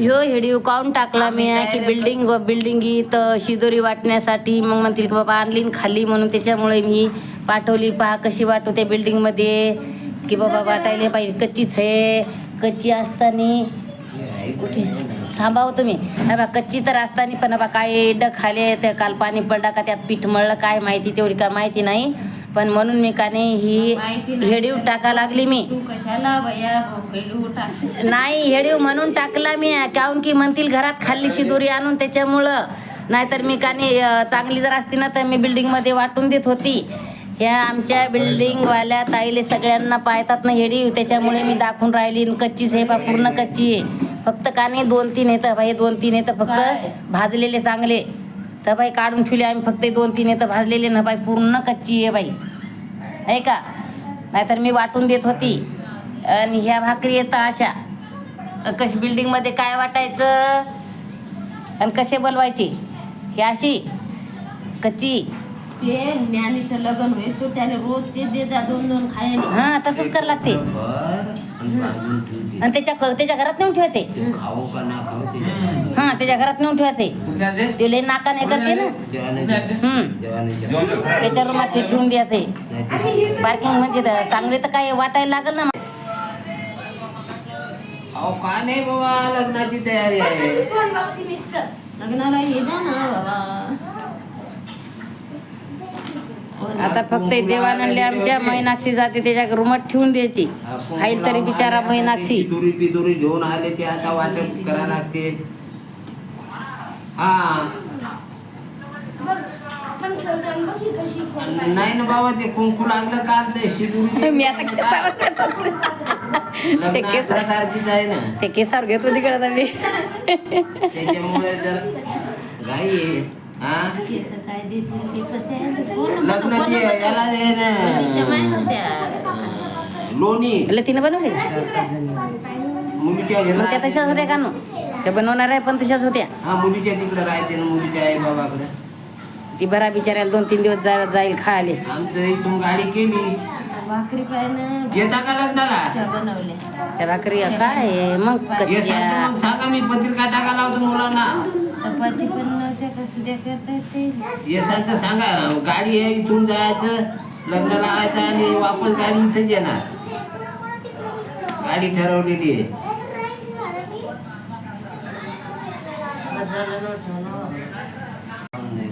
ह्यो व्हिडिओ काऊन टाकला मी की बिल्डिंगी तर शिदोरी वाटण्यासाठी मग म्हणतील की बाबा आणलीन खाली म्हणून त्याच्यामुळे मी पाठवली. पहा कशी वाटू त्या बिल्डिंगमध्ये की बाबा वाटायला पाहिजे. कच्चीच आहे, कच्ची असताना कुठे थांबाव तुम्ही. बा कच्ची तर असताना पण बा काय एड खाले ते काल पाणी पडला का त्यात पीठ मळलं काय माहिती, तेवढी काय माहिती नाही. पण म्हणून मी का नाही ही हेडीव टाका लागली मी. तू कशाला भैया हेडीव टाक नाही हेडीव म्हणून टाकला मी काऊन की म्हणतील घरात खाल्ली शिदोरी आणून त्याच्यामुळं. नाहीतर मी का नाही चांगली जर असती ना तर मी बिल्डिंगमध्ये वाटून देत होती. ह्या आमच्या बिल्डिंगवाल्या ताईले सगळ्यांना पाहतात ना हेडीव, त्याच्यामुळे मी दाखवून राहिली. कच्चीच आहे बा, पूर्ण कच्ची आहे. फक्त का नाही 2-3 येतं भाई, 2-3 येतं फक्त भाजलेले चांगले तर बाई काढून ठेवले आम्ही. फक्त 2-3 येतं भाजलेले ना बाई, पूर्ण कच्ची आहे बाई, आहे का. नाहीतर मी वाटून देत होती. आणि ह्या भाकरी येतं अशा कशी बिल्डिंगमध्ये काय वाटायचं आणि कसे बोलवायचे. ही अशी कच्ची. ते ज्ञानीचं लग्न होईल तो त्याने रोज ते दे जा 2-2 खायला. हां तसंच करावं लागते. आणि त्याच्या घरात नेऊन ठेवायचे. हां त्याच्या घरात नेऊन ठेवायचे. ते लय नाका नाही करते ना. त्याच्या रूमात ते ठेवून द्यायचे. पार्किंग म्हणजे चांगले तर काय वाटायला लागल ना. का नाही बाबा, लग्नाची तयारी आहे. लग्नाला ये जा ना बाबा. आता फक्त देवानंदले आमच्या मैनाक्षी जाते त्याच्या रूमात ठेवून द्यायची. खाईल तरी बिचारा मैनाक्षी. पिदुरी घेऊन आले ते आता वाटप करा लागते. हा नाही ना बाबा, ते कुंकू लागलं काल ते शिदुरी. मी आता सारखीच आहे ना. ते केसावर घेतो तिकडे मी. त्याच्यामुळे जर गाई आहे. हा लग्नाची याला आहे ना लोणी तिने बनवले मुलीच्या मग त्या तशाच होत्या का नो, त्या बनवणार आहे पण तशाच होत्या. हा मुलीच्या तिकडे राहायचे ना, मुलीच्या आई बाबाकडे. ती बरा बिचारायला 2-3 दिवस जाईल खायले. आमचं इथून गाडी केली. भाकरी पाहिजे येता का लग्नाला बनवल्या. त्या भाकरी काय आहे मग कच्च्या. मग सांगा, मी पत्रिका टाकायला होतो मुलांना. चपाती पण नव्हत्या का सुद्या करता येते. येसाल तर सांगा, गाडी आहे इथून जायचं लग्नाला जायचं आणि वापस गाडी इथंच येणार. गाडी ठरवलेली आहे.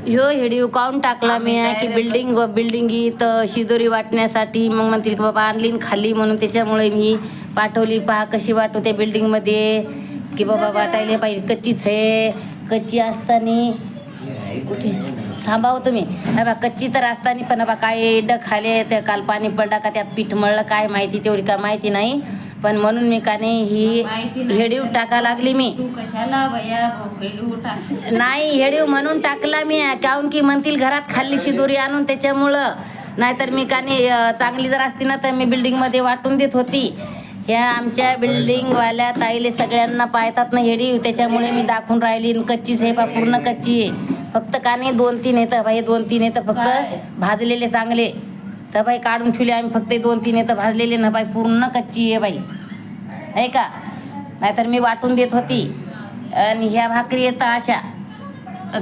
ह्यो व्हिडिओ काऊन टाकला मी की बिल्डिंगी तर शिदोरी वाटण्यासाठी मग म्हणतील की बाबा आणलीन खाली म्हणून त्याच्यामुळे मी पाठवली. पहा कशी वाटू त्या बिल्डिंगमध्ये की बाबा वाटायला पाहिजे. कच्चीच आहे, कच्ची असताना कुठे थांबाव तुम्ही. बा कच्ची तर असताना पण बा काय एड खाले ते काल पाणी पडला का त्यात पीठ मळलं काय माहिती, तेवढी काय माहिती नाही. पण म्हणून मी का नाही ही हेडीव टाका लागली मी. तू कशाला भैया हेडीव टाक नाही हेडीव म्हणून टाकला मी काऊन की म्हणतील घरात खाल्ली शिदोरी आणून त्याच्यामुळं. नाहीतर मी का नाही चांगली जर असती ना तर मी बिल्डिंगमध्ये वाटून देत होती. ह्या आमच्या बिल्डिंगवाल्या ताईले सगळ्यांना पाहतात ना हेडीव, त्याच्यामुळे मी दाखवून राहिली. कच्चीच आहे बा, पूर्ण कच्ची आहे. फक्त का नाही 2-3 येतं भाई, 2-3 येतं फक्त भाजलेले चांगले तर बाई काढून ठेवले आम्ही. फक्त 2-3 येतं भाजलेले ना बाई, पूर्ण कच्ची आहे बाई, आहे का. नाहीतर मी वाटून देत होती. आणि ह्या भाकरी येतं अशा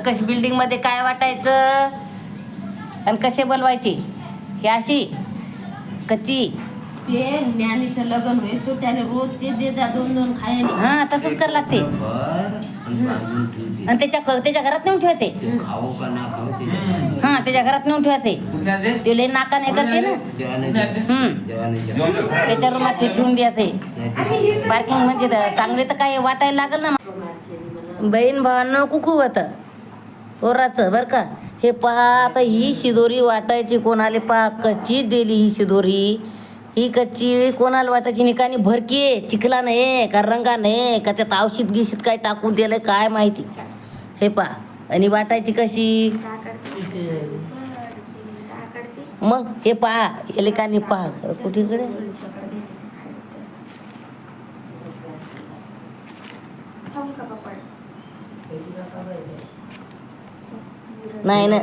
कशी बिल्डिंगमध्ये काय वाटायचं आणि कसे बोलवायचे. ही अशी कच्ची. ते ज्ञानीचं लग्न होईल तो त्याने रोज ते दे जा 2-2 खायला. हां तसंच करावं लागते. आणि त्याच्या घरात नेऊन ठेवायचे. हां त्याच्या घरात नेऊन ठेवायचे. ते लय नाका नाही करते ना. त्याच्या रूमात ते ठेवून द्यायचे. पार्किंग म्हणजे चांगले तर काय वाटायला लागल ना. बहीण भावांना कुकू होतं पोराचं बरं का. हे पहा आता ही शिदोरी वाटायची कोणाला, पहा कच्ची दिली ही शिदोरी. ही कच्ची कोणाला वाटायची निकानी भरकी आहे, चिखला नाही का रंगा नाही का त्यात औषध गिशीत काय टाकून दिलं काय माहिती. हे पहा आणि वाटायची कशी मग हे पहा एलिकानी पहा कुठेकडे नाही ना.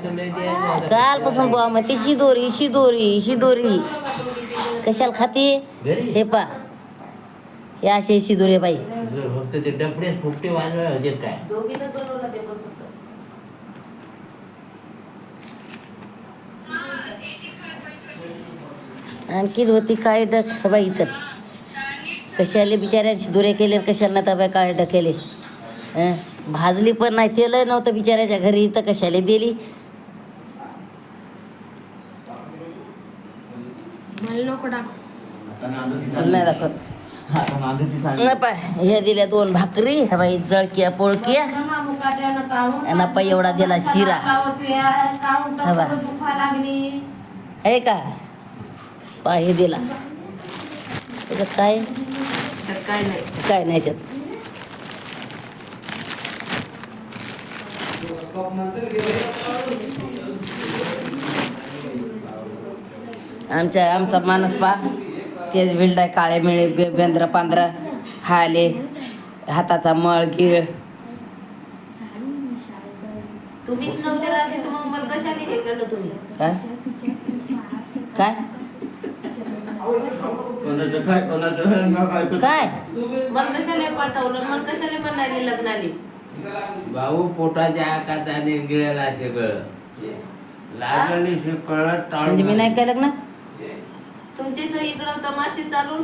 कालपासून बुवा मग ती शिदोरी कशाला खाते. हे पा हे असे शिदोरे बाई. फक्त ते डफडे फुफटे वाजवाय होते काय. दोघींनाच बनवलं ते पण फक्त. आणखी होती काय डक बाई तर कशाले बिचाऱ्या शिदोरे केले कशाला ना बाई काय डकेले. भाजली पण नाही तेल नव्हतं बिचाऱ्याच्या घरी तर कशाला दिली. मला नको टाक. नाही दाखवत नाही पाय. हे दिल्या 2 भाकरी ह्या बाई जळक्या पोळक्या यांना पाय एवढा दिला शिरा हा बा. आहे का पाय हे दिला त्याच्यात काय काय नाही. काय नाही याच्यात. आमचा माणूस पा तेच भिलडाय काळे मिळे बेंद्र पांढरा खाले हाताचा मळ गिळ. तुम्हीच नव्हते राहते तर मग मला कशाने हे केलं तुम्ही. काय काय काय मला कशाने पाठवलं मला कशाने म्हणाले लग्नाले. भाऊ पोटाच्या आकाताने गिळायला सगळं लागली कळत म्हणजे मी नाही काय लग्नात तुमचेच इकडं तमाशे चालून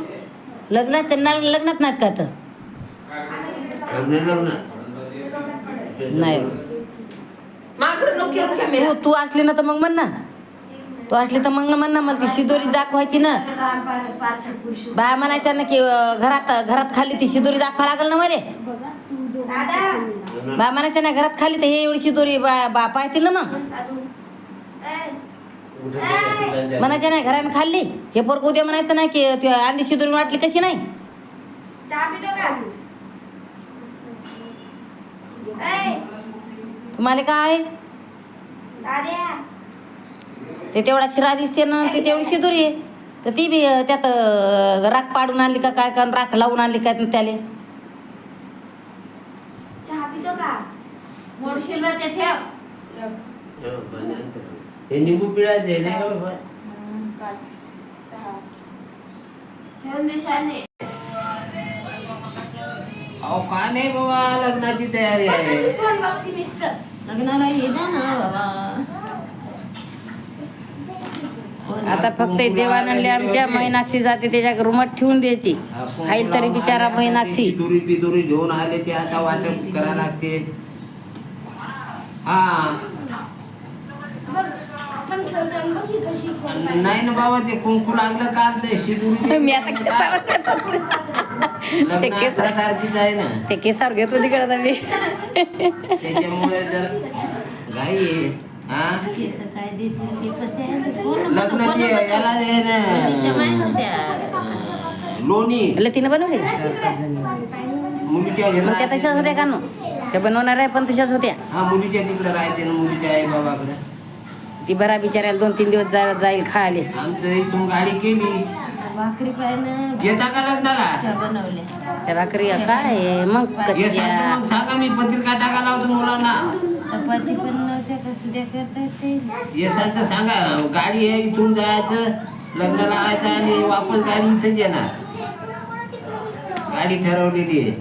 लग्नात लग्नात नाही का तर नाही. माकडं नको करू कॅमेरा. तू असली ना तर मग म्हण ना. तू असली तर मग म्हण ना मला ती शिदोरी दाखवायची ना. बाया म्हणायच्या ना की घरात खाली ती शिदोरी दाखवा लागल ना मरे. बाया म्हणायच्या ना घरात खाली तर हे एवढी शिदोरी बा पाहतील ना मग. म्हणायच्या नाही घराने खाल्ली हे पोरग उद्या म्हणायचं नाही की ती अंडी शिदोरी वाटली कशी नाही. तुम्हाला काय ते तेवढा शिरा दिसते ना ती तेवढी शिदोरी आहे तर ती बी त्यात राख पाडून आणली का काय का राख लावून आणली काय त्याले. मोडशील ते ठेव. हे निंबू पिळायचे नाही का बाबा. ठेवून दे शाने. अहो का नाही बाबा लग्नाची तयारी आहे. लग्नाला ये ना बाबा. आता फक्त देवानंदले आमच्या मैनाक्षी जाते त्याच्या रूमात ठेवून द्यायची. खाईल तरी बिचारा मैनाक्षी. पिदुरी पिदुरी घेऊन आले ते आता वाटप करायला लागते. हा नाही ना बाबा ते कुंकू लागलं काल ते शिदुरी मी आता सारखीच आहे ना ते केसावर घेतो तिकडे मी. त्याच्यामुळे जर गाई आहे. हा काय देते लग्नाची याला आहे ना लोणी तिनं बनवले मुलीच्या मग त्या तशाच होत्या का नो त्या बनवणार आहे पण तशाच होत्या. हा मुलीच्या तिकडे राहते ना मुलीच्या आई बाबाकडे. ती बरा बिचाऱ्याला 2-3 दिवस जाईल खायले. आमचं इथून गाडी केली भाकरी पाहिजे येता का लग्नाला बनवल्या. त्या भाकरी काय आहे मग येसाल तर कच्च्या मग सांगा मी पत्रिका टाकायला होतो मुलांना. चपाती पण नव्हत्या का सुद्या करता येते. येसाल तर सांगा गाडी आहे इथून जायचं लग्नाला जायचं आणि वापस गाडी इथंच येणार. गाडी ठरवलेली आहे.